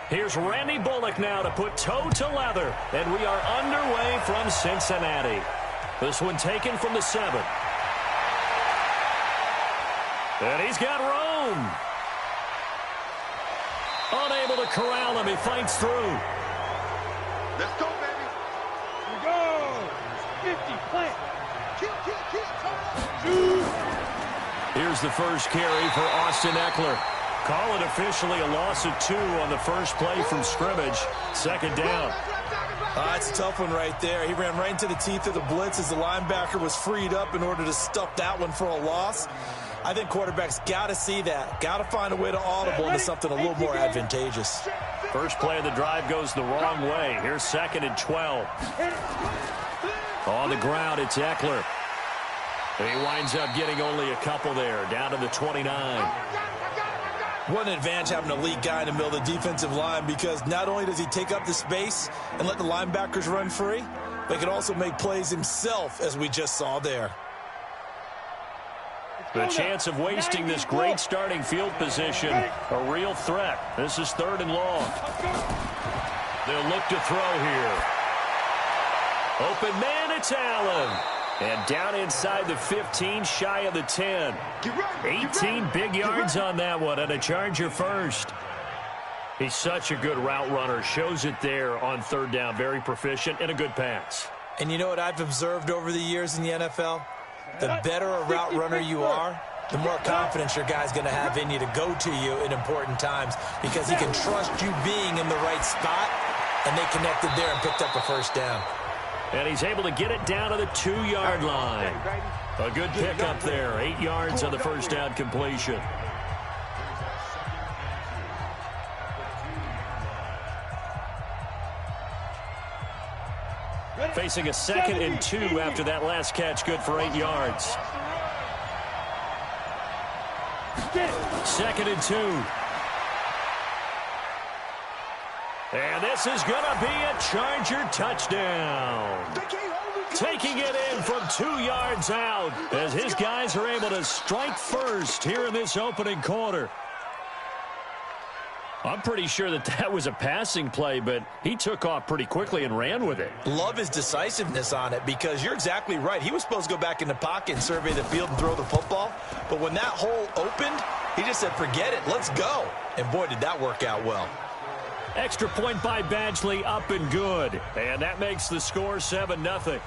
Here's Randy Bullock now to put toe to leather. And we are underway from Cincinnati. This one taken from the 7. And he's got Rome. Unable to corral him. He fights through. Let's go, baby. Here we go. 50, plant. Here's the first carry for Austin Eckler. Call it officially a loss of 2 on the first play from scrimmage. Second down. It's a tough one right there. He ran right into the teeth of the blitz as the linebacker was freed up in order to stuff that one for a loss. I think quarterbacks got to see that. Got to find a way to audible into something a little more advantageous. First play of the drive goes the wrong way. Here's 2nd and 12. On the ground, it's Eckler. He winds up getting only a couple there, down to the 29. What an advantage having a lead guy in the middle of the defensive line, because not only does he take up the space and let the linebackers run free, but he can also make plays himself, as we just saw there. The chance of wasting this great starting field position, a real threat. This is 3rd and long. They'll look to throw here. Open man, it's Allen. And down inside the 15, shy of the 10. 18 big yards on that one, and a Charger first. He's such a good route runner. Shows it there on 3rd down. Very proficient and a good pass. And you know what I've observed over the years in the NFL? The better a route runner you are, the more confidence your guy's going to have in you to go to you in important times, because he can trust you being in the right spot, and they connected there and picked up a first down. And he's able to get it down to the 2-yard line. A good pickup there. 8 yards on the first down completion. Facing a 2nd and 2 after that last catch. Good for 8 yards. 2nd and 2. And this is going to be a Charger touchdown. Taking it in from 2 yards out as his guys are able to strike first here in this opening quarter. I'm pretty sure that was a passing play, but he took off pretty quickly and ran with it. Love his decisiveness on it, because you're exactly right. He was supposed to go back in the pocket and survey the field and throw the football. But when that hole opened, he just said, forget it, let's go. And boy, did that work out well. Extra point by Badgley, up and good. And that makes the score 7-0.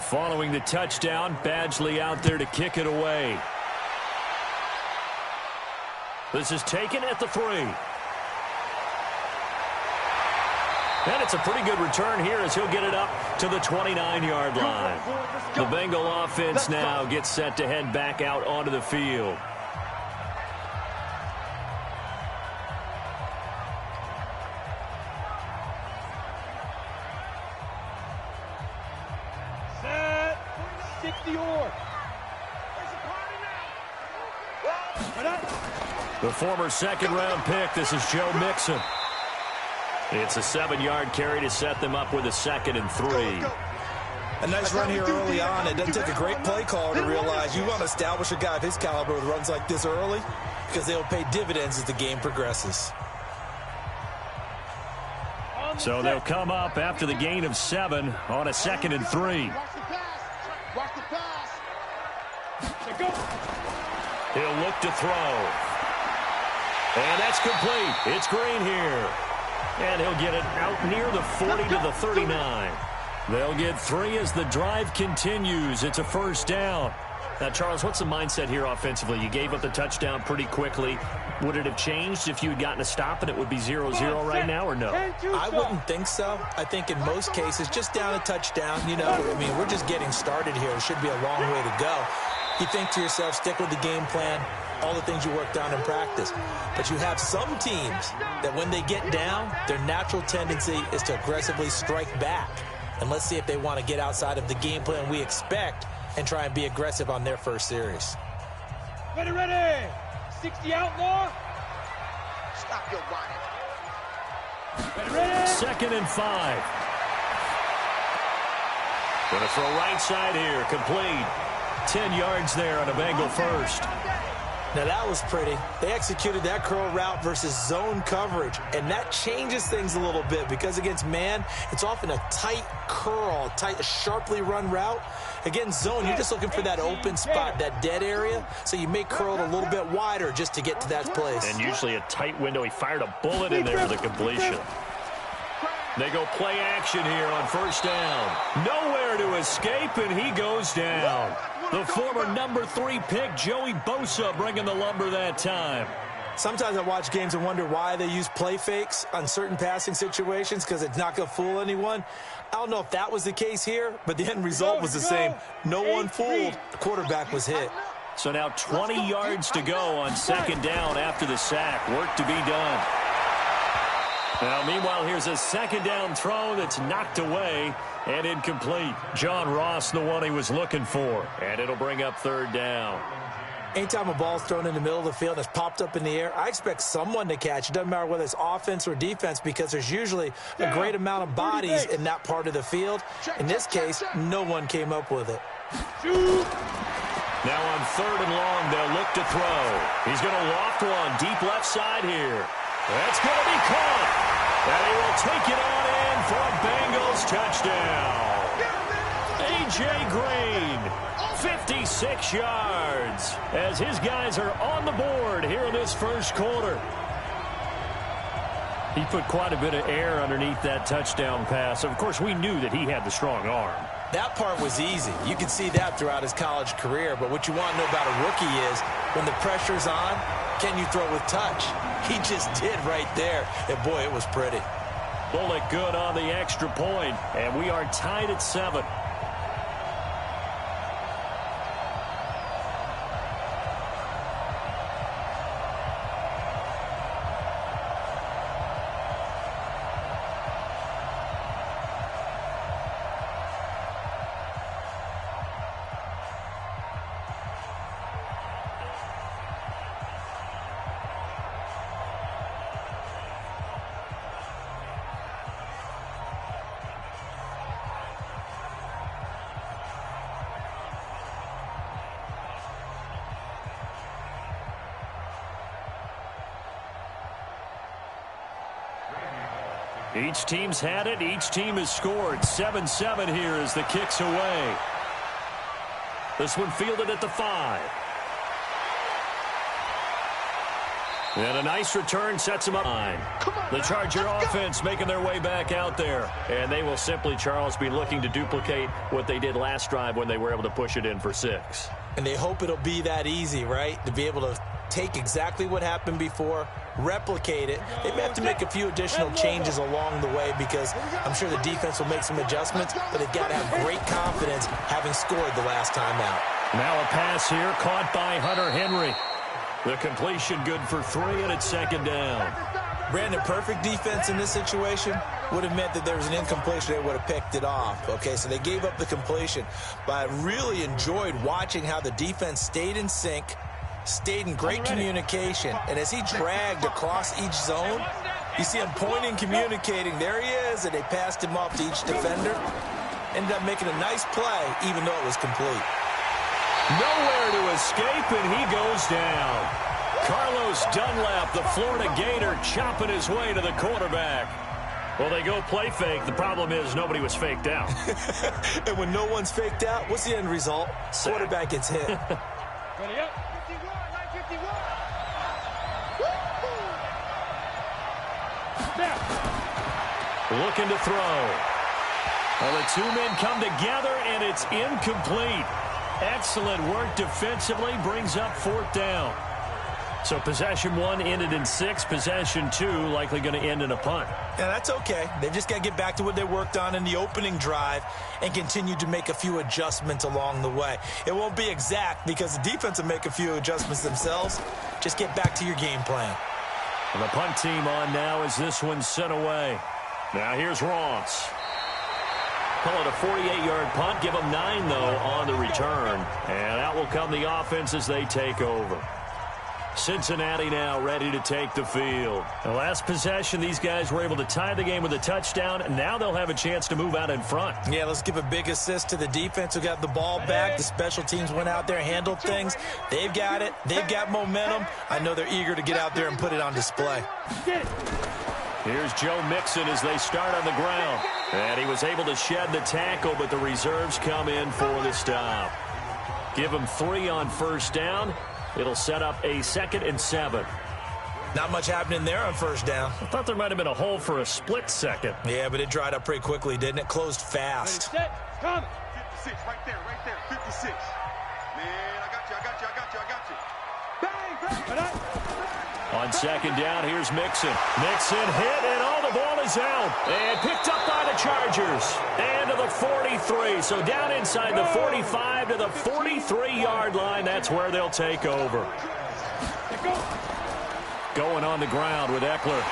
Following the touchdown, Badgley out there to kick it away. This is taken at the 3. And it's a pretty good return here as he'll get it up to the 29-yard line. The Bengal offense now gets set to head back out onto the field. The former 2nd-round pick, this is Joe Mixon. It's a 7-yard carry to set them up with a 2nd and 3. A nice run here early on. It doesn't take a great play caller to realize you want to establish a guy of his caliber with runs like this early, because they'll pay dividends as the game progresses. So they'll come up after the gain of 7 on a 2nd and 3. Watch the pass. He'll look to throw. And that's complete. It's Green here. And he'll get it out near the 40 to the 39. They'll get 3 as the drive continues. It's a first down. Now, Charles, what's the mindset here offensively? You gave up the touchdown pretty quickly. Would it have changed if you had gotten a stop and it would be 0-0 right now, or no? I wouldn't think so. I think in most cases, just down a touchdown, you know, I mean, we're just getting started here. It should be a long way to go. You think to yourself, stick with the game plan, all the things you worked on in practice. But you have some teams that when they get down, their natural tendency is to aggressively strike back. And let's see if they want to get outside of the game plan we expect and try and be aggressive on their first series. Ready, ready. 60 outlaw. Stop your whining. Ready, ready. 2nd and 5. Going to throw right side here, complete. 10 yards there on a Bengal first. Now that was pretty. They executed that curl route versus zone coverage, and that changes things a little bit because against man, it's often a tight curl, tight, sharply run route. Against zone, you're just looking for that open spot, that dead area, so you make curl a little bit wider just to get to that place. And usually a tight window. He fired a bullet in there for the completion. They go play action here on first down. Nowhere to escape, and he goes down. The former number 3 pick, Joey Bosa, bringing the lumber that time. Sometimes I watch games and wonder why they use play fakes on certain passing situations because it's not going to fool anyone. I don't know if that was the case here, but the end result was the same. No one fooled. The quarterback was hit. So now 20 yards to go on 2nd down after the sack. Work to be done. Now, meanwhile, here's a 2nd down throw that's knocked away and incomplete. John Ross, the one he was looking for, and it'll bring up 3rd down. Anytime a ball's thrown in the middle of the field and it's popped up in the air, I expect someone to catch. It doesn't matter whether it's offense or defense because there's usually a great amount of bodies in that part of the field. In this case, no one came up with it. Now on 3rd and long, they'll look to throw. He's going to loft one deep left side here. That's going to be caught. And he will take it on in for a Bengals touchdown. A.J. Green, 56 yards, as his guys are on the board here in this first quarter. He put quite a bit of air underneath that touchdown pass. Of course, we knew that he had the strong arm. That part was easy. You can see that throughout his college career. But what you want to know about a rookie is when the pressure's on, can you throw with touch? He just did right there. And, boy, it was pretty. Bullet good on the extra point, and we are tied at 7. Each team's had it. Each team has scored. 7-7 here as the kick's away. This one fielded at the 5. And a nice return sets him up. The Charger offense making their way back out there. And they will simply, Charles, be looking to duplicate what they did last drive when they were able to push it in for 6. And they hope it'll be that easy, right? To be able to take exactly what happened before, replicate it. They may have to make a few additional changes along the way because I'm sure the defense will make some adjustments, but they've got to have great confidence having scored the last time out. Now a pass here caught by Hunter Henry. The completion good for 3, and it's 2nd down. Brandon, perfect defense in this situation would have meant that there was an incompletion. They would have picked it off. Okay, so they gave up the completion. But I really enjoyed watching how the defense stayed in sync, stayed in great communication, and as he dragged across each zone, you see him pointing, communicating. There he is, and they passed him off to each defender. Ended up making a nice play, even though it was complete. Nowhere to escape, and he goes down. Carlos Dunlap, the Florida Gator, chopping his way to the quarterback. Well, they go play fake. The problem is nobody was faked out. And when no one's faked out, what's the end result? Sack. Quarterback gets hit. Ready up. 51, 951. Snap. Looking to throw. Well, the two men come together, and it's incomplete. Excellent work defensively, brings up 4th down. So possession 1 ended in 6. Possession 2 likely going to end in a punt. Yeah, that's okay. They've just got to get back to what they worked on in the opening drive and continue to make a few adjustments along the way. It won't be exact because the defense will make a few adjustments themselves. Just get back to your game plan. And the punt team on now as this one's sent away. Now here's Ross. Call it a 48-yard punt. Give them 9, though, on the return. And out will come the offense as they take over. Cincinnati now ready to take the field. The last possession, these guys were able to tie the game with a touchdown, and now they'll have a chance to move out in front. Yeah, let's give a big assist to the defense who got the ball back. The special teams went out there, handled things. They've got it. They've got momentum. I know they're eager to get out there and put it on display. Here's Joe Mixon as they start on the ground. And he was able to shed the tackle, but the reserves come in for the stop. Give him 3 on 1st down. It'll set up a 2nd and 7. Not much happening there on 1st down. I thought there might have been a hole for a split second. Yeah, but it dried up pretty quickly, didn't it? Closed fast. Ready, set, come. 56, right there, 56. Man, I got you. Bang, bang. On 2nd down, here's Mixon. Mixon hit, and the ball is out. And picked up by the Chargers. And to the 43. So down inside the 45 to the 43-yard line. That's where they'll take over. Going on the ground with Eckler.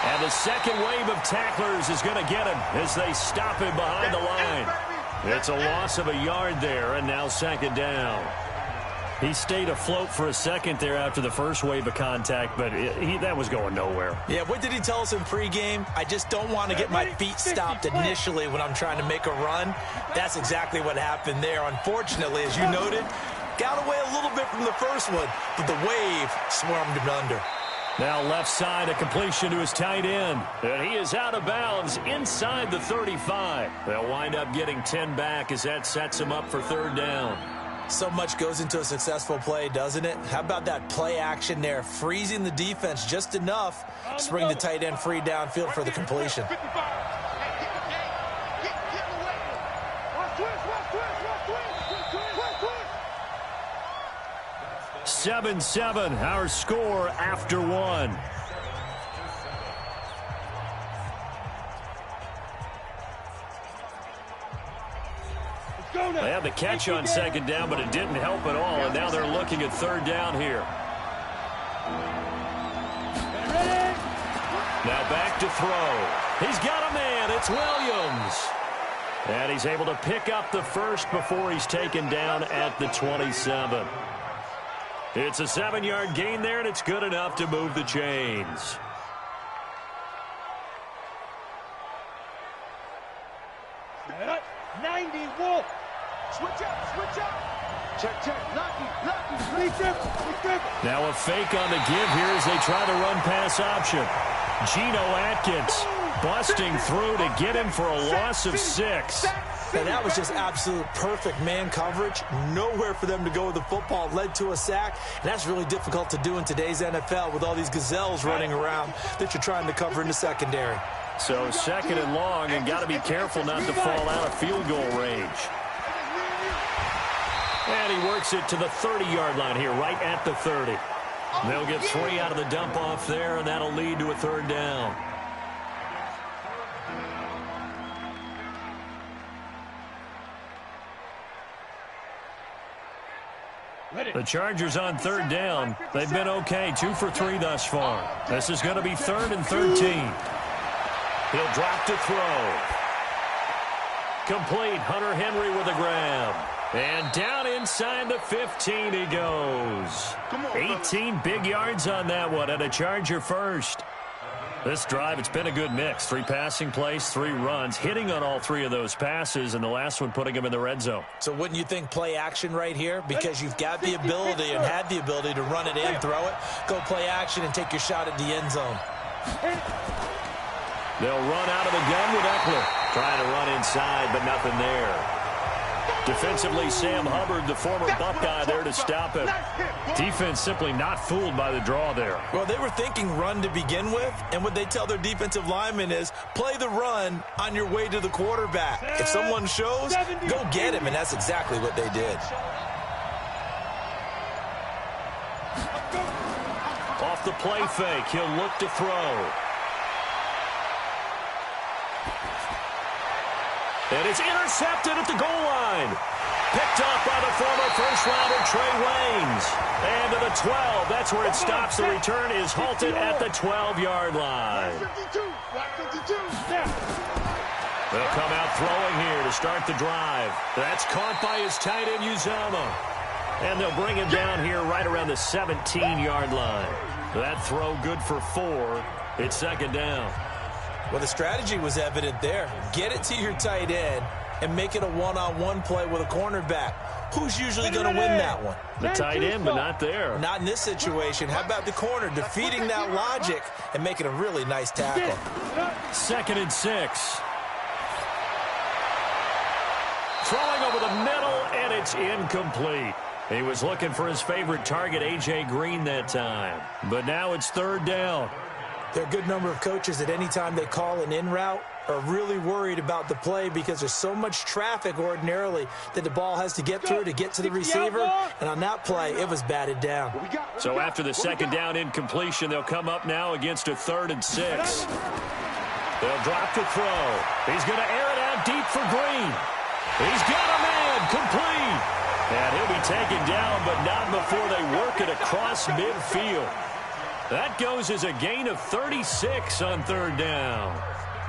And the second wave of tacklers is going to get him as they stop him behind the line. It's a loss of a yard there, and now 2nd down. He stayed afloat for a second there after the first wave of contact, but that was going nowhere. Yeah, what did he tell us in pregame? I just don't want to get my feet stopped initially when I'm trying to make a run. That's exactly what happened there. Unfortunately, as you noted, got away a little bit from the first one, but the wave swarmed him under. Now left side, a completion to his tight end. And he is out of bounds inside the 35. They'll wind up getting 10 back as that sets him up for 3rd down. So much goes into a successful play, doesn't it? How about that play action there, freezing the defense just enough to bring the tight end free downfield for the completion. 7-7, our score after 1. They had the catch on 2nd down, but it didn't help at all, and now they're looking at 3rd down here. Now back to throw. He's got a man. It's Williams. And he's able to pick up the first before he's taken down at the 27. It's a 7-yard gain there, and it's good enough to move the chains. Set up, 90 Wolf. Switch up. Check. Now a fake on the give here as they try the run-pass option. Geno Atkins busting through to get him for a loss of 6. And that was just absolute perfect man coverage. Nowhere for them to go with the football. Led to a sack. And that's really difficult to do in today's NFL with all these gazelles running around that you're trying to cover in the secondary. So 2nd and long, and got to be careful not to fall out of field goal range. And he works it to the 30-yard line here, right at the 30. They'll get 3 out of the dump-off there, and that'll lead to a 3rd down. The Chargers on 3rd down. They've been okay, 2 for 3 thus far. This is going to be 3rd and 13. He'll drop to throw. Complete. Hunter Henry with a grab. And down inside the 15 he goes. 18 big yards on that one, and a Charger first. This drive, it's been a good mix. 3 passing plays, 3 runs, hitting on all 3 of those passes, and the last one putting him in the red zone. So wouldn't you think play action right here? Because you've got the ability and had the ability to run it in, throw it, go play action, and take your shot at the end zone. They'll run out of the gun with Eckler. Trying to run inside, but nothing there. Defensively, Sam Hubbard, the former Buckeye, there to stop him. Defense simply not fooled by the draw there. Well, they were thinking run to begin with, and what they tell their defensive linemen is play the run on your way to the quarterback. If someone shows, go get him, and that's exactly what they did. Off the play fake, he'll look to throw. And it's intercepted at the goal line. Picked up by the former first-rounder Trey Waynes. And to the 12. That's where it stops. The return is halted at the 12-yard line. They'll come out throwing here to start the drive. That's caught by his tight end, Uzama. And they'll bring him down here right around the 17-yard line. That throw good for 4. It's second down. Well, the strategy was evident there. Get it to your tight end and make it a one-on-one play with a cornerback. Who's usually going to win that one? The tight end, but not there. Not in this situation. How about the corner defeating that logic and making a really nice tackle? 2nd and 6. Throwing over the middle, and it's incomplete. He was looking for his favorite target, A.J. Green, that time. But now it's 3rd down. There are a good number of coaches at any time they call an in route are really worried about the play because there's so much traffic ordinarily that the ball has to get through to get to the receiver. And on that play, it was batted down. So after the 2nd down incompletion, they'll come up now against a 3rd and 6. They'll drop to throw. He's going to air it out deep for Green. He's got a man complete. And he'll be taken down, but not before they work it across midfield. That goes as a gain of 36 on 3rd down.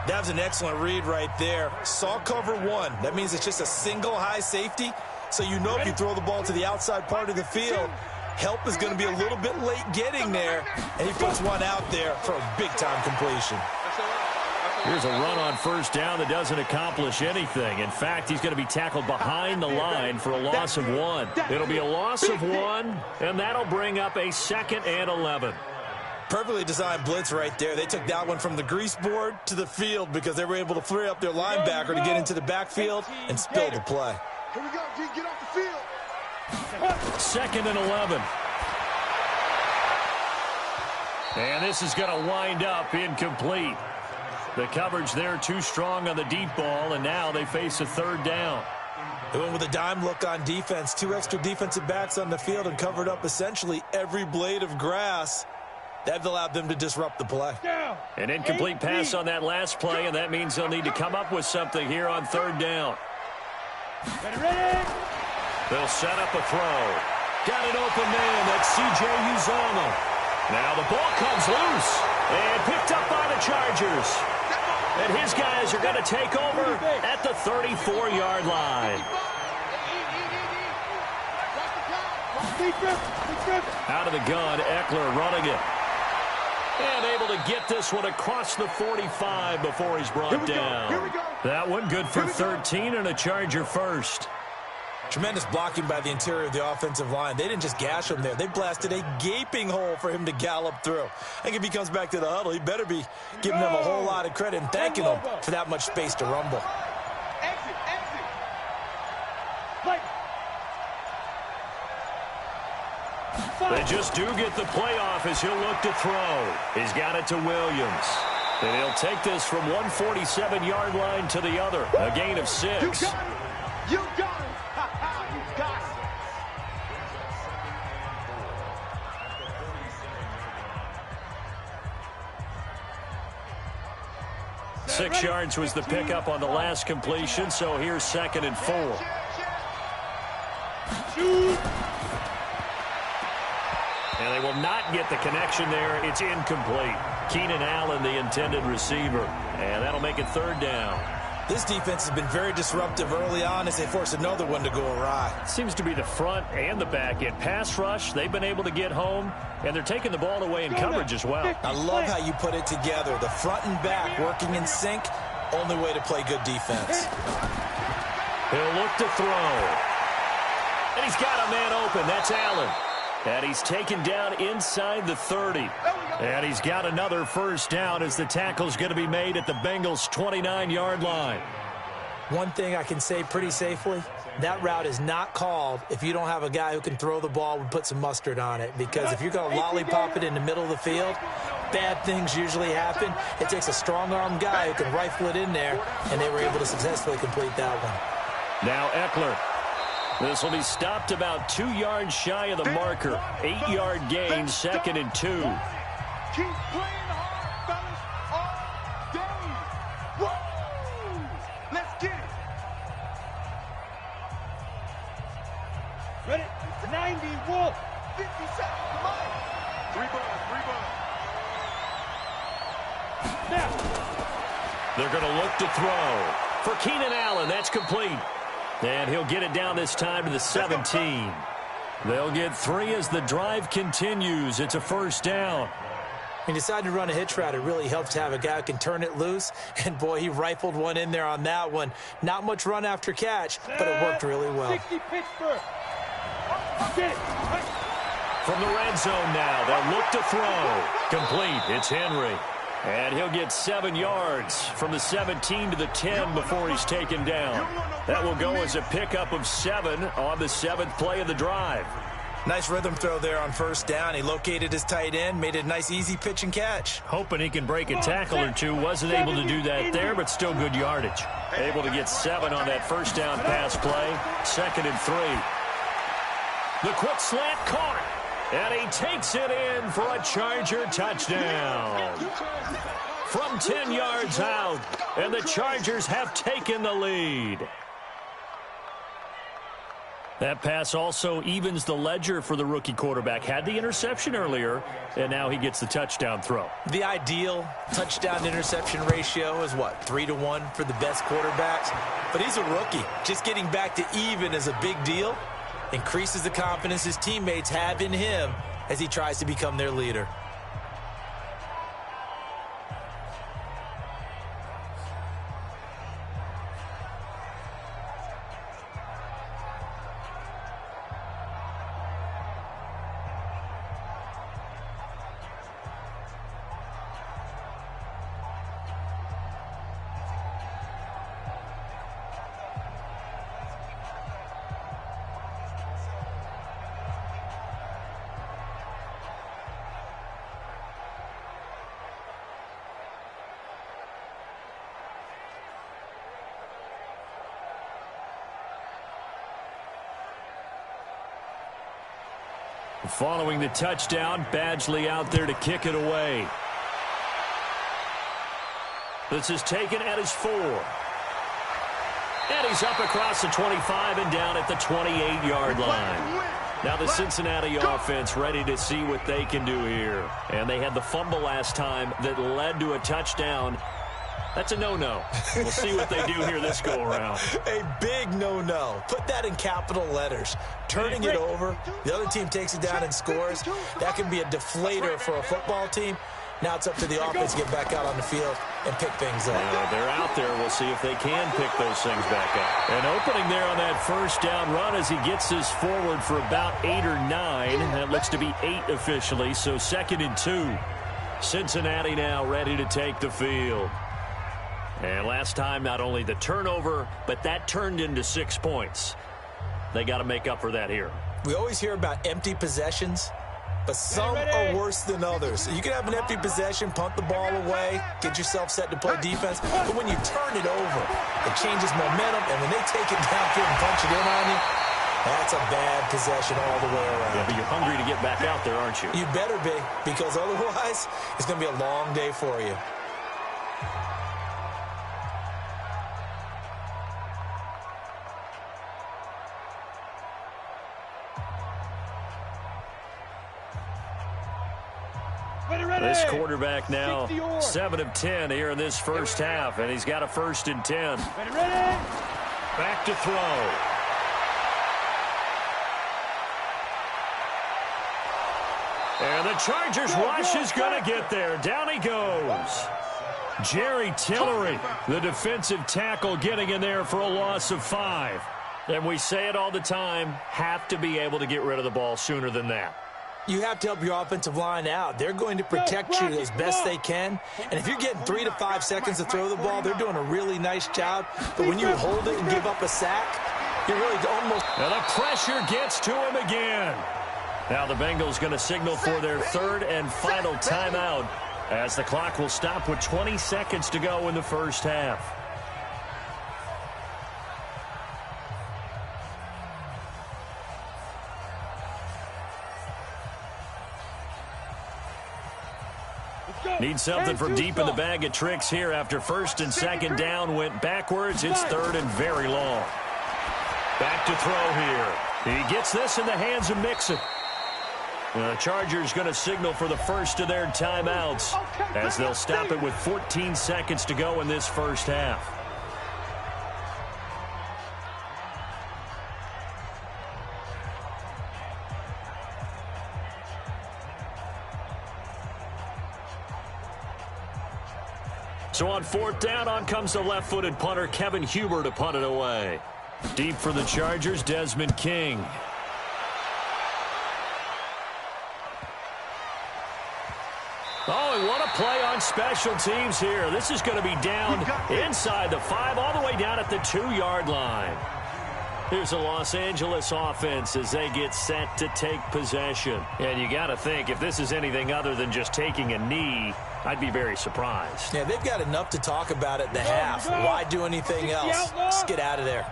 That was an excellent read right there. Saw cover 1. That means it's just a single high safety. So you know if you throw the ball to the outside part of the field, help is going to be a little bit late getting there. And he puts one out there for a big-time completion. Here's a run on 1st down that doesn't accomplish anything. In fact, he's going to be tackled behind the line for a loss of 1. It'll be a loss of 1, and that'll bring up a 2nd and 11. Perfectly designed blitz right there. They took that one from the grease board to the field because they were able to free up their linebacker to get into the backfield and spill the play. Here we go, G. Get off the field. 2nd and 11. And this is going to wind up incomplete. The coverage there too strong on the deep ball, and now they face a 3rd down. They went with a dime look on defense. 2 extra defensive backs on the field and covered up essentially every blade of grass. That allowed them to disrupt the play. An incomplete pass on that last play, and that means they'll need to come up with something here on 3rd down. They'll set up a throw. Got an open man. That's C.J. Uzama. Now the ball comes loose and picked up by the Chargers. And his guys are going to take over at the 34-yard line. Out of the gun, Eckler running it. And able to get this one across the 45 before he's brought down. That one good for 13 and a Charger first. Tremendous blocking by the interior of the offensive line. They didn't just gash him there. They blasted a gaping hole for him to gallop through. I think if he comes back to the huddle, he better be giving them a whole lot of credit and thanking them for that much space to rumble. Exit. They just do get the playoff as he'll look to throw. He's got it to Williams. And he'll take this from 147-yard line to the other. A gain of 6. You got it. You got it. You got it. 6 yards was the pickup on the last completion, so here's 2nd and 4. And they will not get the connection there. It's incomplete. Keenan Allen, the intended receiver. And that'll make it 3rd down. This defense has been very disruptive early on as they force another one to go awry. Seems to be the front and the back end. Pass rush, they've been able to get home, and they're taking the ball away in coverage as well. I love how you put it together. The front and back working in sync, only way to play good defense. He'll look to throw. And he's got a man open. That's Allen. And he's taken down inside the 30. And he's got another 1st down as the tackle's going to be made at the Bengals' 29-yard line. One thing I can say pretty safely, that route is not called if you don't have a guy who can throw the ball and put some mustard on it. Because if you're going to lollipop it in the middle of the field, bad things usually happen. It takes a strong-arm guy who can rifle it in there, and they were able to successfully complete that one. Now Eckler. This will be stopped about 2 yards shy of the marker. 8-yard gain, 2nd and 2. Keep playing hard, fellas, all day. Woo! Let's get it. Ready? 90 Wolf. 50 seconds, come on. 3 balls, 3 balls. Now. They're going to look to throw. For Keenan Allen, that's complete. And he'll get it down this time to the 17. They'll get 3 as the drive continues. It's a first down. He decided to run a hitch route. It really helps to have a guy who can turn it loose. And, boy, he rifled one in there on that one. Not much run after catch, but it worked really well. 60 Pittsburgh. Get it. From the red zone now, they'll look to throw. Complete. It's Henry. And he'll get 7 yards from the 17 to the 10 before he's taken down. That will go as a pickup of 7 on the 7th play of the drive. Nice rhythm throw there on first down. He located his tight end, made it a nice, easy pitch and catch. Hoping he can break a tackle or two. Wasn't able to do that there, but still good yardage. Able to get 7 on that first down pass play. 2nd and 3. The quick slant caught. And he takes it in for a Charger touchdown. From 10 yards out, and the Chargers have taken the lead. That pass also evens the ledger for the rookie quarterback. Had the interception earlier, and now he gets the touchdown throw. The ideal touchdown-interception ratio is, what, 3-to-1 for the best quarterbacks? But he's a rookie. Just getting back to even is a big deal. Increases the confidence his teammates have in him as he tries to become their leader. Following the touchdown, Badgley out there to kick it away. This is taken at his 4. And he's up across the 25 and down at the 28-yard line. Now the Cincinnati offense ready to see what they can do here. And they had the fumble last time that led to a touchdown. That's a no-no. We'll see what they do here this go-around. A big no-no. Put that in capital letters. Turning it over, the other team takes it down and scores. That can be a deflator for a football team. Now it's up to the offense to get back out on the field and pick things up. They're out there. We'll see if they can pick those things back up. An opening there on that first down run as he gets this forward for about 8 or 9. That looks to be 8 officially, so 2nd and 2. Cincinnati now ready to take the field. And last time, not only the turnover, but that turned into 6 points. They got to make up for that here. We always hear about empty possessions, but some are worse than others. You can have an empty possession, punt the ball away, get yourself set to play defense, but when you turn it over, it changes momentum, and when they take it downfield and punch it in on you, that's a bad possession all the way around. Yeah, but you're hungry to get back out there, aren't you? You better be, because otherwise, it's going to be a long day for you. This quarterback now 7 of 10 here in this first half, and he's got a 1st and 10. Back to throw. And the Chargers rush is going to get there. Down he goes. Jerry Tillery, the defensive tackle, getting in there for a loss of 5. And we say it all the time, have to be able to get rid of the ball sooner than that. You have to help your offensive line out. They're going to protect you as best they can. And if you're getting 3 to 5 seconds to throw the ball, they're doing a really nice job. But when you hold it and give up a sack, you're really almost... And the pressure gets to him again. Now the Bengals going to signal for their third and final timeout as the clock will stop with 20 seconds to go in the first half. Need something from deep in the bag of tricks here after first and second down went backwards. It's third and very long. Back to throw here. He gets this in the hands of Mixon. The Chargers going to signal for the first of their timeouts as they'll stop it with 14 seconds to go in this first half. So on fourth down, on comes the left-footed punter, Kevin Huber, to punt it away. Deep for the Chargers, Desmond King. Oh, and what a play on special teams here. This is going to be down inside the 5, all the way down at the 2-yard line. Here's the Los Angeles offense as they get set to take possession. And you got to think, if this is anything other than just taking a knee, I'd be very surprised. Yeah, they've got enough to talk about at the half. Why do anything else? Just get out of there.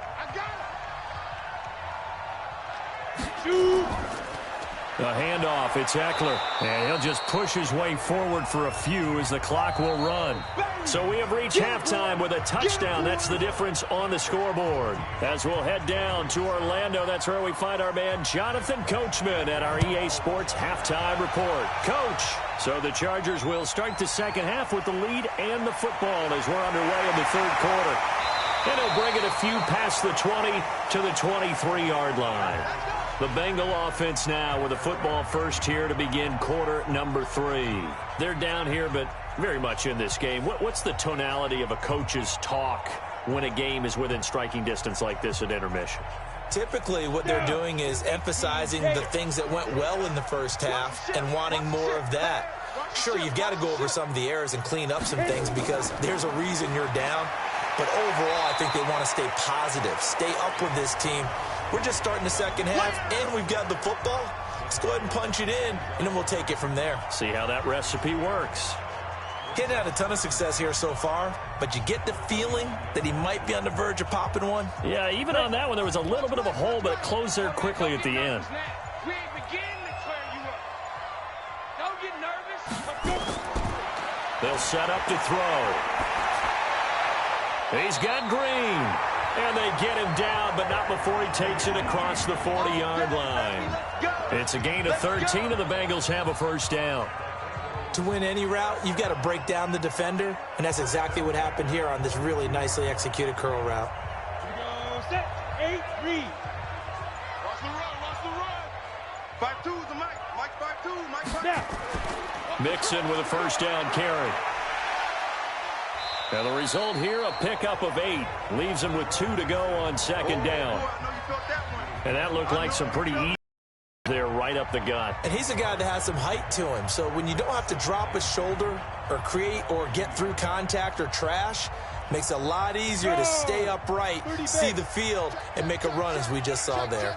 The handoff, it's Eckler, and he'll just push his way forward for a few as the clock will run. So we have reached halftime with a touchdown. That's the difference on the scoreboard. As we'll head down to Orlando, that's where we find our man Jonathan Coachman at our EA Sports Halftime Report. Coach, so the Chargers will start the second half with the lead and the football as we're underway in the third quarter. And he'll bring it a few past the 20 to the 23-yard line. The Bengal offense now with a football first here to begin quarter number 3. They're down here, but very much in this game. What's the tonality of a coach's talk when a game is within striking distance like this at intermission? Typically, what they're doing is emphasizing the things that went well in the first half and wanting more of that. Sure, you've got to go over some of the errors and clean up some things because there's a reason you're down. But overall, I think they want to stay positive, stay up with this team. We're just starting the second half, and we've got the football. Let's go ahead and punch it in, and then we'll take it from there. See how that recipe works. He hadn't had a ton of success here so far, but you get the feeling that he might be on the verge of popping one. Yeah, even on that one, there was a little bit of a hole, but it closed there quickly at the end. They'll set up to throw. He's got Green. And they get him down, but not before he takes it across the 40-yard line. It's a gain of 13, and the Bengals have a first down. To win any route, you've got to break down the defender, and that's exactly what happened here on this really nicely executed curl route. Set, 8, read. Watch the run. 5-2 the Mike 5-2, Mike 5-2. Mixon with a first down carry. And the result here, a pickup of 8. Leaves him with 2 to go on second down. And that looked like some pretty easy there right up the gut. And he's a guy that has some height to him. So when you don't have to drop a shoulder or create or get through contact or trash, makes it a lot easier to stay upright, see the field, and make a run as we just saw there.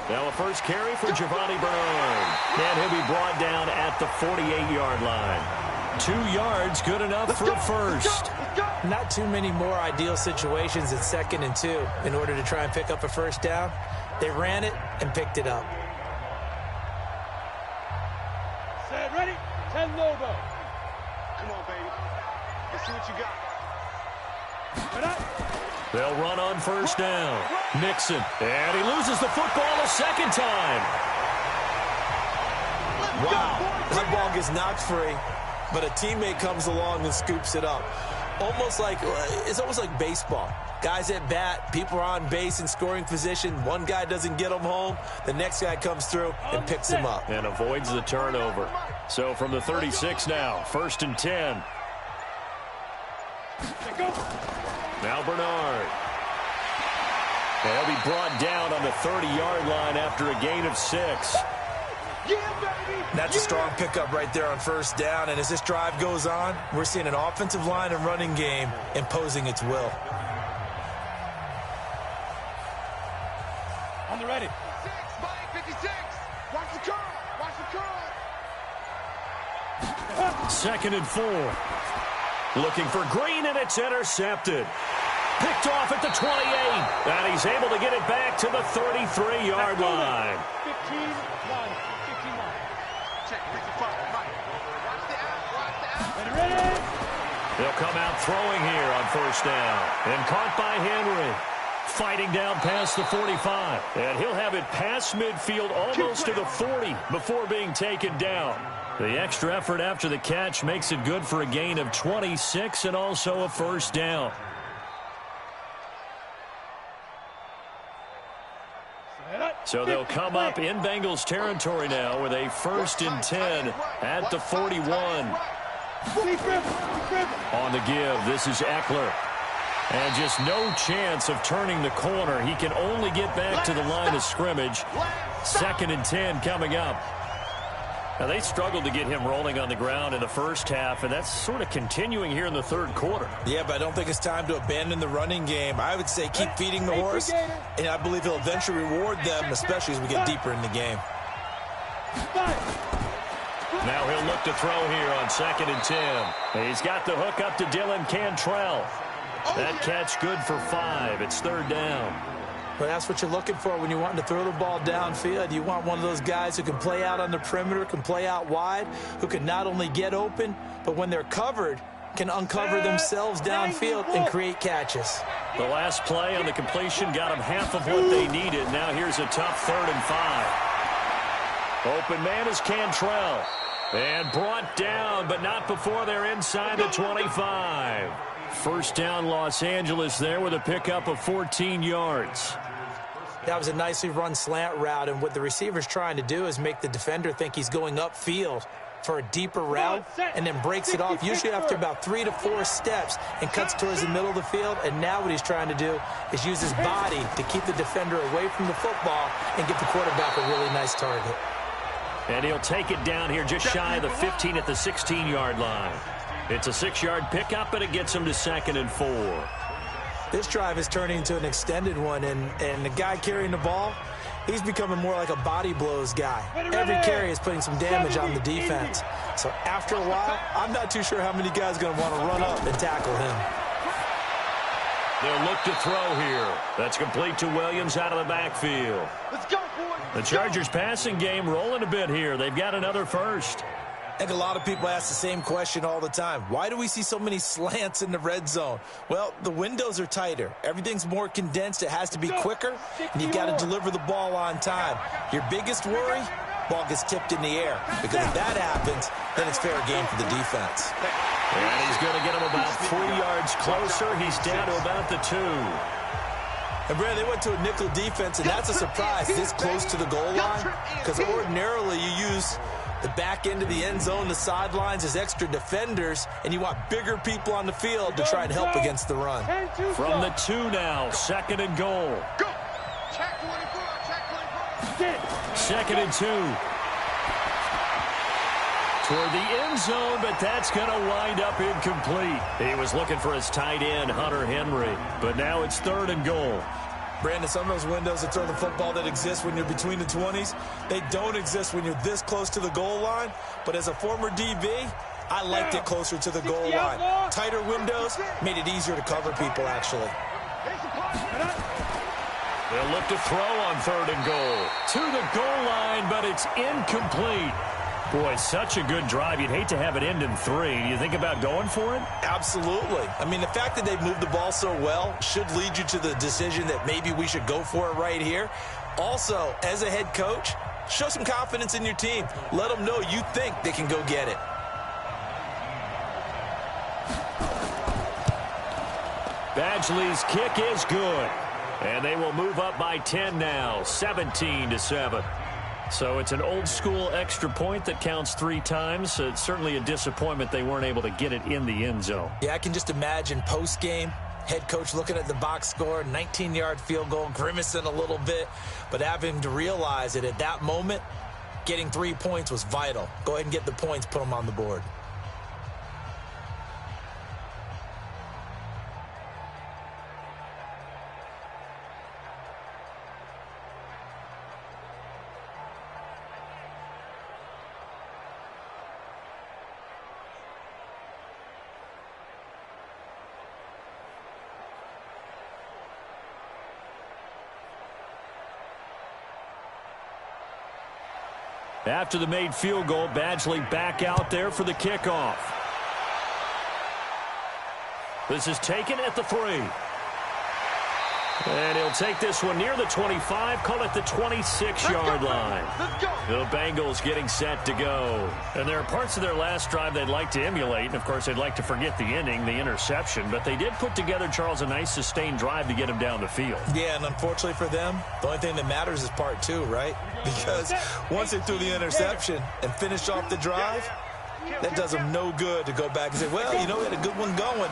Now a first carry for Giovanni Bernard. And he'll be brought down at the 48-yard line. 2 yards, good enough for a first. Not too many more ideal situations at 2nd and 2 in order to try and pick up a first down. They ran it and picked it up. Set, ready, 10 Lobo. Come on, baby. Let's see what you got. They'll run on first down. Mixon, and he loses the football a second time. Wow, that ball gets knocked free, but a teammate comes along and scoops it up. It's almost like baseball. Guys at bat, people are on base in scoring position. One guy doesn't get him home. The next guy comes through and picks him up. And avoids the turnover. So from the 36 now, 1st and 10. Now Bernard. They'll be brought down on the 30-yard line after a gain of 6. That's a strong pickup right there on first down. And as this drive goes on, we're seeing an offensive line and running game imposing its will. On the ready. 56. Watch the curl. Watch the curl. 2nd and 4. Looking for Green, and it's intercepted. Picked off at the 28. And he's able to get it back to the 33-yard line. 15-9. Check 55. Right. Watch the out. Ready. They'll come out throwing here on first down. And caught by Henry. Fighting down past the 45. And he'll have it past midfield almost to the 40 before being taken down. The extra effort after the catch makes it good for a gain of 26 and also a first down. So they'll come up in Bengals territory now with a 1st and 10 at the 41. On the give, this is Eckler. And just no chance of turning the corner. He can only get back to the line of scrimmage. 2nd and 10 coming up. Now, they struggled to get him rolling on the ground in the first half, and that's sort of continuing here in the third quarter. Yeah, but I don't think it's time to abandon the running game. I would say keep feeding the horse, and I believe he'll eventually reward them, especially as we get deeper in the game. Now he'll look to throw here on 2nd and 10. He's got the hook up to Dylan Cantrell. That catch good for 5. It's 3rd down. But that's what you're looking for when you're wanting to throw the ball downfield. You want one of those guys who can play out on the perimeter, can play out wide, who can not only get open, but when they're covered, can uncover themselves downfield and create catches. The last play on the completion got them half of what they needed. Now here's a tough 3rd and 5. Open man is Cantrell. And brought down, but not before they're inside the 25. First down Los Angeles there with a pickup of 14 yards. That was a nicely run slant route, and what the receiver's trying to do is make the defender think he's going upfield for a deeper route and then breaks it off, usually after about 3 to 4 steps, and cuts towards the middle of the field. And now what he's trying to do is use his body to keep the defender away from the football and give the quarterback a really nice target. And he'll take it down here just shy of the 15 at the 16-yard line. It's a 6-yard pickup, and it gets him to 2nd and 4. This drive is turning into an extended one, and the guy carrying the ball, he's becoming more like a body blows guy. Every carry is putting some damage on the defense. So after a while, I'm not too sure how many guys are going to want to run up and tackle him. They'll look to throw here. That's complete to Williams out of the backfield. Let's go, boys. The Chargers passing game rolling a bit here. They've got another first. I think a lot of people ask the same question all the time. Why do we see so many slants in the red zone? Well, the windows are tighter. Everything's more condensed. It has to be quicker, and you've got to deliver the ball on time. Your biggest worry, ball gets tipped in the air. Because if that happens, then it's fair game for the defense. And he's going to get him about 3 yards closer. He's down to about the 2. And, Brad, they went to a nickel defense, and that's a surprise this close to the goal line. Because ordinarily you use the back end of the end zone, the sidelines as extra defenders, and you want bigger people on the field to try and help against the run. From the 2 now, 2nd and goal. Go. Check 24. Check 24. 2nd and 2. Toward the end zone, but that's going to wind up incomplete. He was looking for his tight end, Hunter Henry, but now it's 3rd and goal. Brandon, some of those windows to throw the football that exist when you're between the 20s, they don't exist when you're this close to the goal line. But as a former DB, I liked it closer to the goal line. Tighter windows made it easier to cover people, actually. They'll look to throw on 3rd and goal. To the goal line, but it's incomplete. Boy, such a good drive. You'd hate to have it end in 3. Do you think about going for it? Absolutely. I mean, the fact that they've moved the ball so well should lead you to the decision that maybe we should go for it right here. Also, as a head coach, show some confidence in your team. Let them know you think they can go get it. Badgley's kick is good. And they will move up by 10 now, 17-7. So it's an old-school extra point that counts 3 times. It's certainly a disappointment they weren't able to get it in the end zone. Yeah, I can just imagine post-game Head coach looking at the box score, 19-yard field goal, grimacing a little bit, but having to realize that at that moment, getting 3 points was vital. Go ahead and get the points, put them on the board. After the made field goal, Badgley back out there for the kickoff. This is taken at the 3. And he'll take this one near the 25, call it the 26-yard line. The Bengals getting set to go. And there are parts of their last drive they'd like to emulate. And, of course, they'd like to forget the ending, the interception. But they did put together, Charles, a nice sustained drive to get him down the field. Yeah, and unfortunately for them, the only thing that matters is part 2, right? Because once they threw the interception and finished off the drive, that does them no good to go back and say, well, you know, we had a good one going.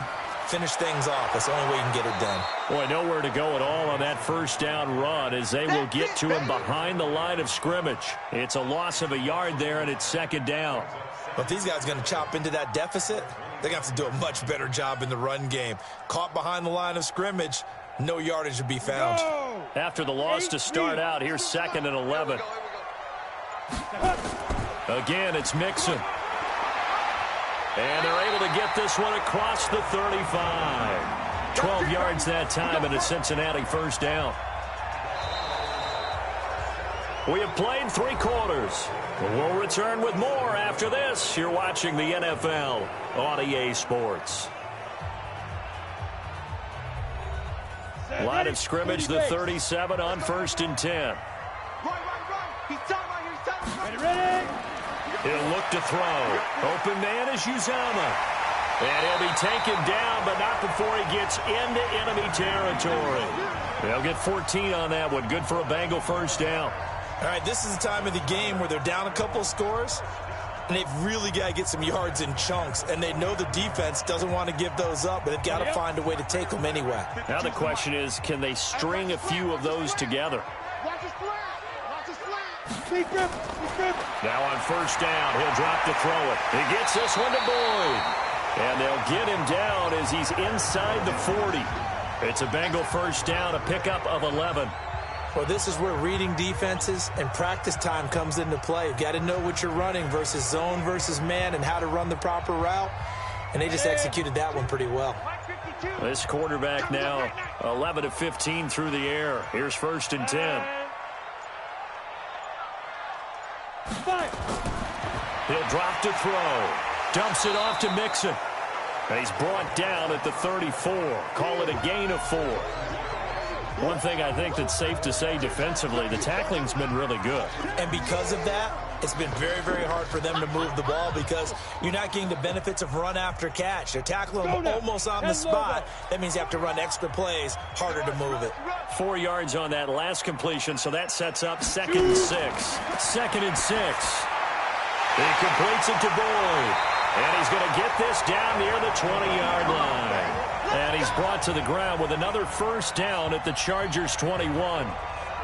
Finish things off. That's the only way you can get it done. Boy, nowhere to go at all on that first down run as they will get to him behind the line of scrimmage. It's a loss of a yard there, and it's second down. But if these guys are going to chop into that deficit, they're going to have to do a much better job in the run game. Caught behind the line of scrimmage, no yardage to be found. After the loss to start out, here's 2nd and 11. Again, it's Mixon. And they're able to get this one across the 35. 12 yards that time, and a Cincinnati first down. We have played 3 quarters. We'll return with more after this. You're watching the NFL on EA Sports. Line of scrimmage, the 37 on 1st and 10. Ready? He'll look to throw. Open man is Uzama. And he'll be taken down, but not before he gets into enemy territory. They'll get 14 on that one. Good for a Bengal first down. All right, this is the time of the game where they're down a couple of scores, and they've really got to get some yards in chunks. And they know the defense doesn't want to give those up, but they've got to find a way to take them anyway. Now the question is, can they string a few of those together? Now on first down, he'll drop to throw it. He gets this one to Boyd. And they'll get him down as he's inside the 40. It's a Bengal first down, a pickup of 11. Well, this is where reading defenses and practice time comes into play. You've got to know what you're running versus zone versus man and how to run the proper route. And they just executed that one pretty well. This quarterback now 11 of 15 through the air. Here's 1st and 10. He'll drop to throw. Dumps it off to Mixon. And he's brought down at the 34. Call it a gain of 4. One thing I think that's safe to say defensively, the tackling's been really good. And because of that, it's been very, very hard for them to move the ball because you're not getting the benefits of run after catch. They're tackling them almost on the spot. That means you have to run extra plays, harder to move it. 4 yards on that last completion, so that sets up 2nd and 6. 2nd and 6. He completes it to Boyd. And he's going to get this down near the 20-yard line. And he's brought to the ground with another first down at the Chargers' 21.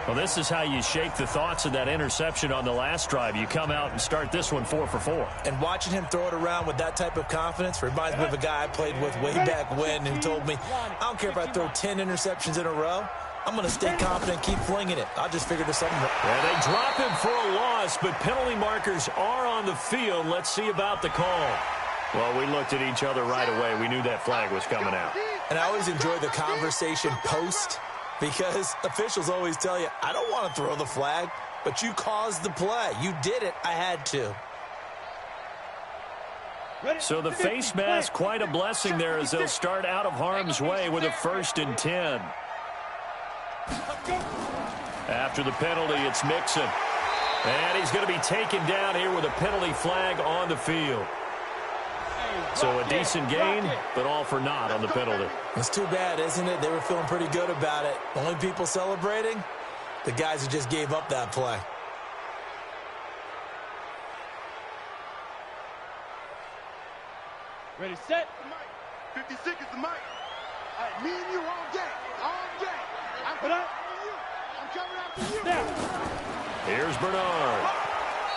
Well, this is how you shake the thoughts of that interception on the last drive. You come out and start this one 4 for 4. And watching him throw it around with that type of confidence reminds me of a guy I played with way back when who told me, I don't care if I throw 10 interceptions in a row. I'm going to stay confident, keep flinging it. I'll just figure this out. And they drop him for a loss, but penalty markers are on the field. Let's see about the call. Well, we looked at each other right away. We knew that flag was coming out. And I always enjoy the conversation post because officials always tell you, I don't want to throw the flag, but you caused the play. You did it. I had to. So the face mask, quite a blessing there as they'll start out of harm's way with a 1st and 10. After the penalty, it's Mixon. And he's going to be taken down here with a penalty flag on the field. So a decent gain, but all for naught on the penalty. It's too bad, isn't it? They were feeling pretty good about it. Only people celebrating, the guys who just gave up that play. Ready, set. 56 is the mic. right, me and you all day. All day. I'm coming after you. Here's Bernard.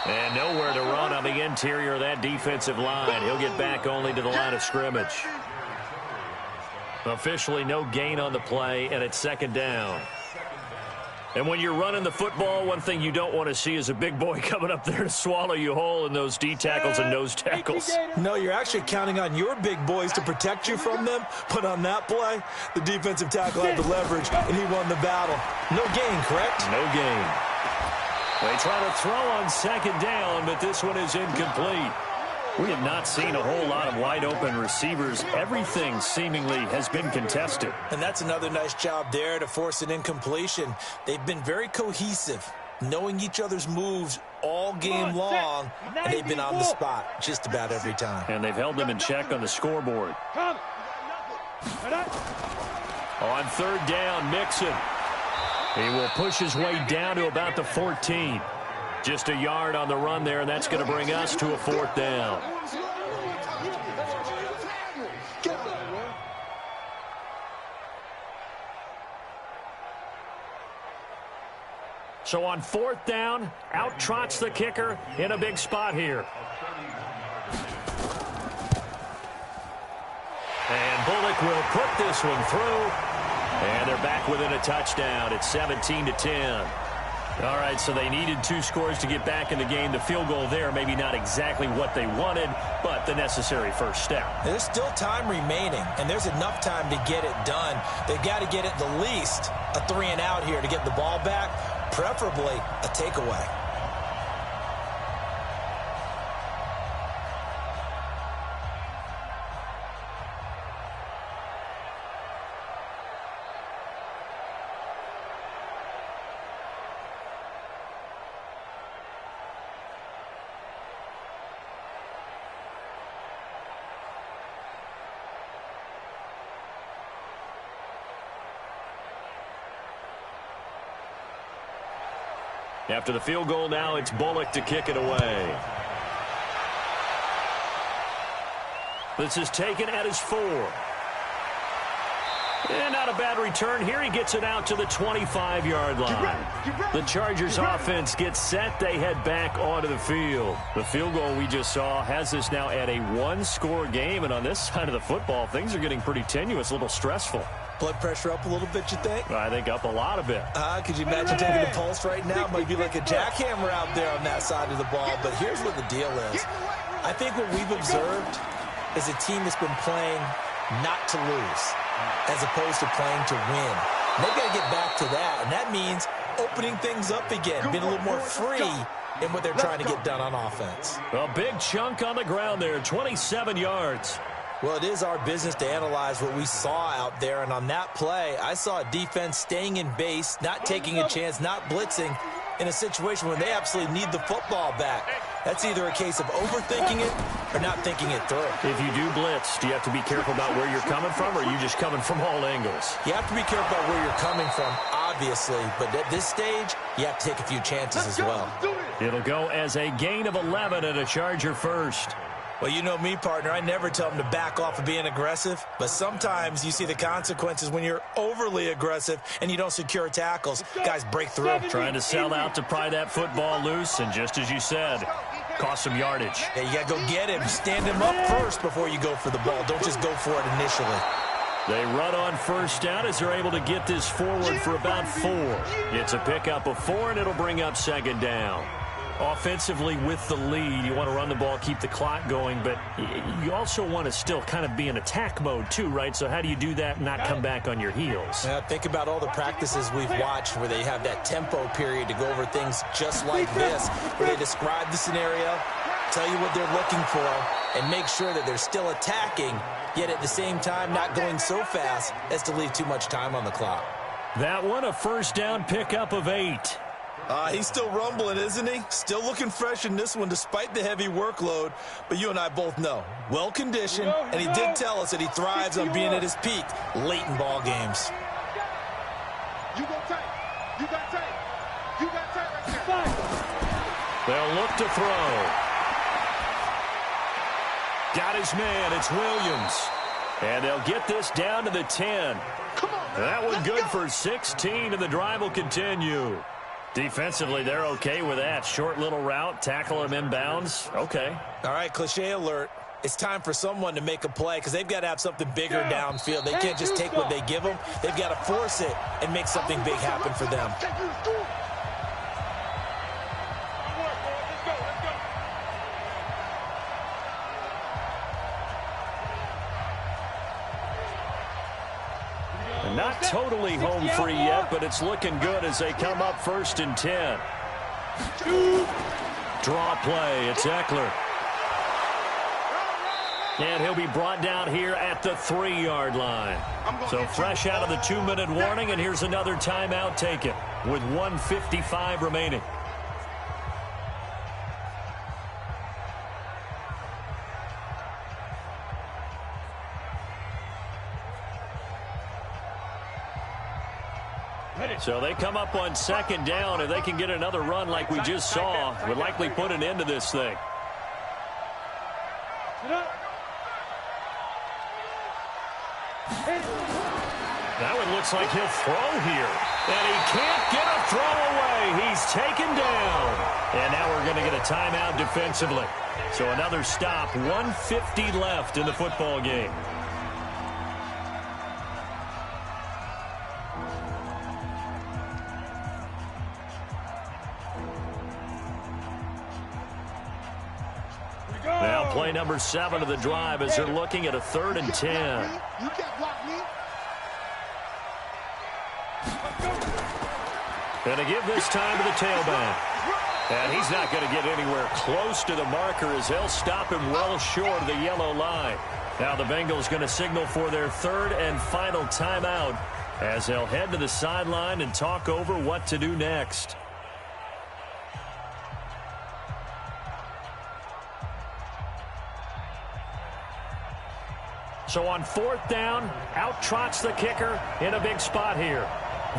And nowhere to run on the interior of that defensive line. He'll get back only to the line of scrimmage. Officially no gain on the play, and it's second down. And when you're running the football, one thing you don't want to see is a big boy coming up there to swallow you whole in those D tackles and nose tackles. No, you're actually counting on your big boys to protect you from them. But on that play, the defensive tackle had the leverage, and he won the battle. No gain, correct? No gain. They try to throw on second down, but this one is incomplete. We have not seen a whole lot of wide-open receivers. Everything seemingly has been contested. And that's another nice job there to force an incompletion. They've been very cohesive, knowing each other's moves all game long, and they've been on the spot just about every time. And they've held them in check on the scoreboard. On third down, Mixon. He will push his way down to about the 14. Just a yard on the run there, and that's going to bring us to a fourth down. So on fourth down, out trots the kicker in a big spot here. And Bullock will put this one through. And they're back within a touchdown. It's 17-10. All right, so they needed 2 scores to get back in the game. The field goal there, maybe not exactly what they wanted, but the necessary first step. There's still time remaining, and there's enough time to get it done. They've got to get at the least a 3-and-out here to get the ball back, preferably a takeaway. After the field goal now, it's Bullock to kick it away. This is taken at his 4. And not a bad return here. He gets it out to the 25-yard line. The Chargers offense gets set. They head back onto the field. The field goal we just saw has us now at a 1-score game. And on this side of the football, things are getting pretty tenuous, a little stressful. Blood pressure up a little bit, you think? I think up a lot of it. Could you imagine taking a pulse right now? It might be like a jackhammer out there on that side of the ball. But here's what the deal is. I think what we've observed is a team that's been playing not to lose as opposed to playing to win. And they've got to get back to that. And that means opening things up again, being a little more free in what they're trying to get done on offense. A big chunk on the ground there, 27 yards. Well, it is our business to analyze what we saw out there, and on that play, I saw a defense staying in base, not taking a chance, not blitzing, in a situation where they absolutely need the football back. That's either a case of overthinking it or not thinking it through. If you do blitz, do you have to be careful about where you're coming from, or are you just coming from all angles? You have to be careful about where you're coming from, obviously, but at this stage, you have to take a few chances as well. It'll go as a gain of 11 and a Charger first. Well, you know me, partner. I never tell them to back off of being aggressive, but sometimes you see the consequences when you're overly aggressive and you don't secure tackles. Guys break through. Trying to sell out to pry that football loose, and just as you said, cost some yardage. Yeah, you got to go get him. Stand him up first before you go for the ball. Don't just go for it initially. They run on first down as they're able to get this forward for about 4. It's a pickup of 4, and it'll bring up second down. Offensively with the lead, you want to run the ball, keep the clock going, but you also want to still kind of be in attack mode too, right? So how do you do that and not come back on your heels? Think about all the practices we've watched where they have that tempo period to go over things just like this, where they describe the scenario, tell you what they're looking for, and make sure that they're still attacking, yet at the same time not going so fast as to leave too much time on the clock. That one, a first down pickup of 8. He's still rumbling, isn't he? Still looking fresh in this one despite the heavy workload. But you and I both know, well-conditioned, and he did tell us that he thrives on being at his peak late in ball games. You go tight. You got tight. You got tight right there. They'll look to throw. Got his man. It's Williams. And they'll get this down to the 10. That one good for 16, and the drive will continue. Defensively, they're okay with that. Short little route, tackle him inbounds. Okay. All right, cliche alert. It's time for someone to make a play because they've got to have something bigger downfield. They can't just take what they give them. They've got to force it and make something big happen for them. Not totally home free yet, but it's looking good as they come up 1st and 10. Draw play. It's Eckler. And he'll be brought down here at the 3-yard line. So fresh out of the 2-minute warning, and here's another timeout taken with 1:55 remaining. So they come up on 2nd down. If they can get another run like we just saw, would likely put an end to this thing. That one looks like he'll throw here. And he can't get a throw away. He's taken down. And now we're going to get a timeout defensively. So another stop. 1:50 left in the football game. Now play number 7 of the drive as they're looking at a 3rd and 10. You can't block me. Going to give this time to the tailback. And he's not going to get anywhere close to the marker as they'll stop him well short of the yellow line. Now the Bengals going to signal for their 3rd and final timeout as they'll head to the sideline and talk over what to do next. So on 4th down, out trots the kicker in a big spot here.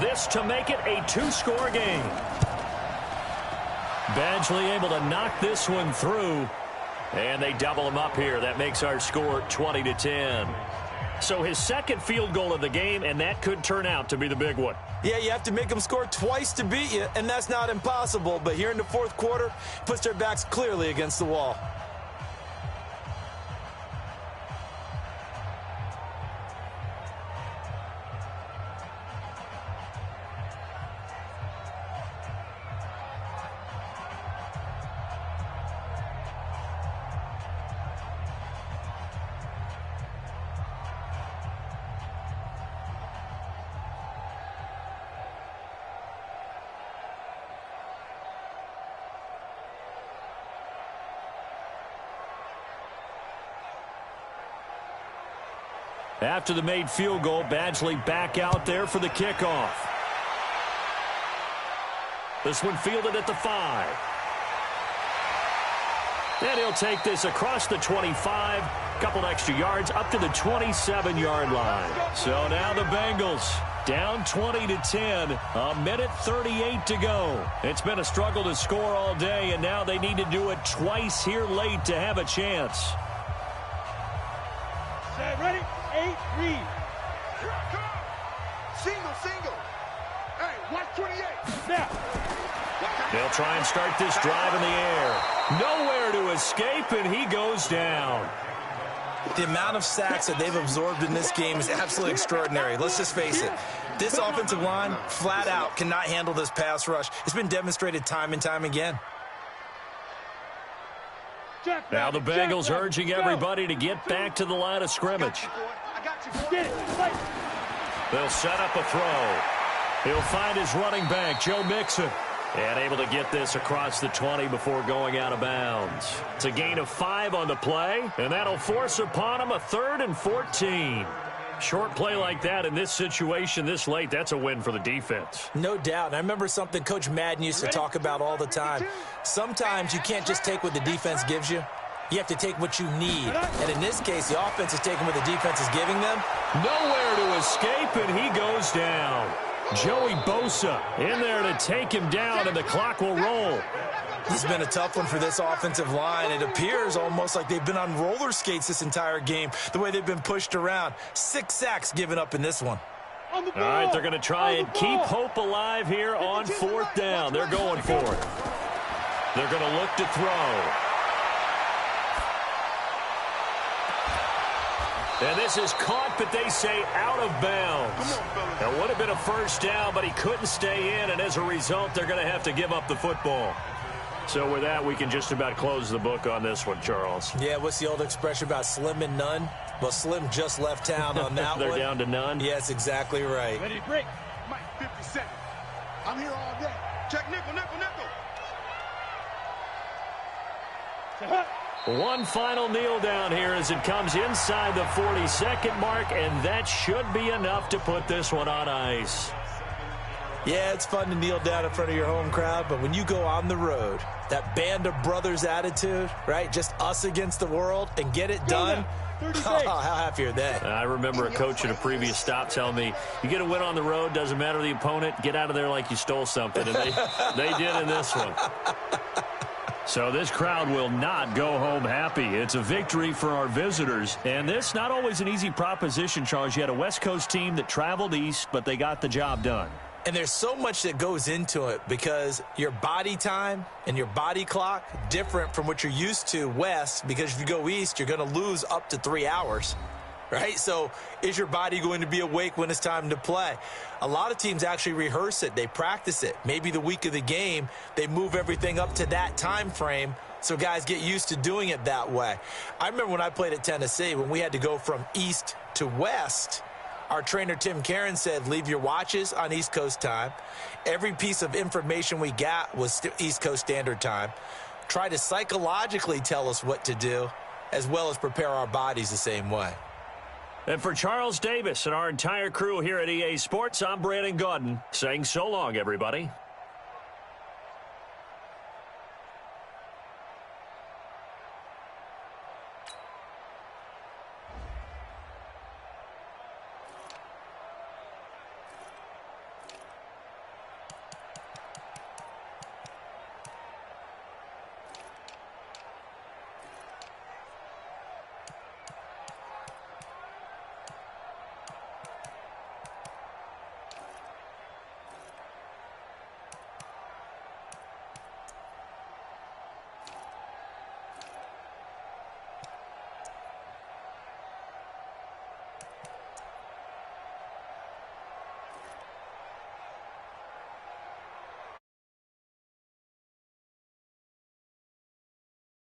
This to make it a 2-score game. Badgley able to knock this one through. And they double him up here. That makes our score 20-10. So his 2nd field goal of the game, and that could turn out to be the big one. Yeah, you have to make them score twice to beat you, and that's not impossible. But here in the 4th quarter, puts their backs clearly against the wall. After the made field goal, Badgley back out there for the kickoff. This one fielded at the 5. And he'll take this across the 25, couple extra yards up to the 27-yard line. So now the Bengals down 20-10, a minute 38 to go. It's been a struggle to score all day, and now they need to do it twice here late to have a chance. Set, ready? 8, read. Here I come. Single. Hey, watch 28. Snap. They'll try and start this drive in the air. Nowhere to escape, and he goes down. The amount of sacks that they've absorbed in this game is absolutely extraordinary. Let's just face it. This offensive line, flat out, cannot handle this pass rush. It's been demonstrated time and time again. Now the Bengals urging everybody to get back to the line of scrimmage. They'll set up a throw. He'll find his running back, Joe Mixon. And able to get this across the 20 before going out of bounds. It's a gain of 5 on the play, and that'll force upon him a 3rd and 14. Short play like that in this situation this late, that's a win for the defense. No doubt. And I remember something Coach Madden used to talk about all the time. Sometimes you can't just take what the defense gives you. You have to take what you need. And in this case, the offense is taking what the defense is giving them. Nowhere to escape, and he goes down. Joey Bosa in there to take him down, and the clock will roll. This has been a tough one for this offensive line. It appears almost like they've been on roller skates this entire game, the way they've been pushed around. 6 sacks given up in this one. All right, they're going to try and keep hope alive here on 4th down. They're going for it. They're going to look to throw. And this is caught, but they say out of bounds. It would have been a 1st down, but he couldn't stay in, and as a result, they're going to have to give up the football. So with that, we can just about close the book on this one, Charles. Yeah, what's the old expression about slim and none? Well, Slim just left town on that They're one. down to none? Yes, exactly right. Ready to break. Mike, 50 seconds. I'm here all day. Check nickel, nickel, nickel. One final kneel down here as it comes inside the 40-second mark, and that should be enough to put this one on ice. Yeah, it's fun to kneel down in front of your home crowd, but when you go on the road, that band of brothers attitude, right? Just us against the world and get it done. How happy are they? I remember a coach at a previous stop telling me, you get a win on the road, doesn't matter the opponent, get out of there like you stole something. And they did in this one. So this crowd will not go home happy. It's a victory for our visitors. And this, not always an easy proposition, Charles. You had a West Coast team that traveled east, but they got the job done. And there's so much that goes into it because your body time and your body clock different from what you're used to west, because if you go east, you're going to lose up to 3 hours, right? So is your body going to be awake when it's time to play? A lot of teams actually rehearse it. They practice it. Maybe the week of the game, they move everything up to that time frame so guys get used to doing it that way. I remember when I played at Tennessee, when we had to go from east to west, our trainer, Tim Karen, said, leave your watches on East Coast time. Every piece of information we got was East Coast Standard Time. Try to psychologically tell us what to do, as well as prepare our bodies the same way. And for Charles Davis and our entire crew here at EA Sports, I'm Brandon Gaudin saying so long, everybody.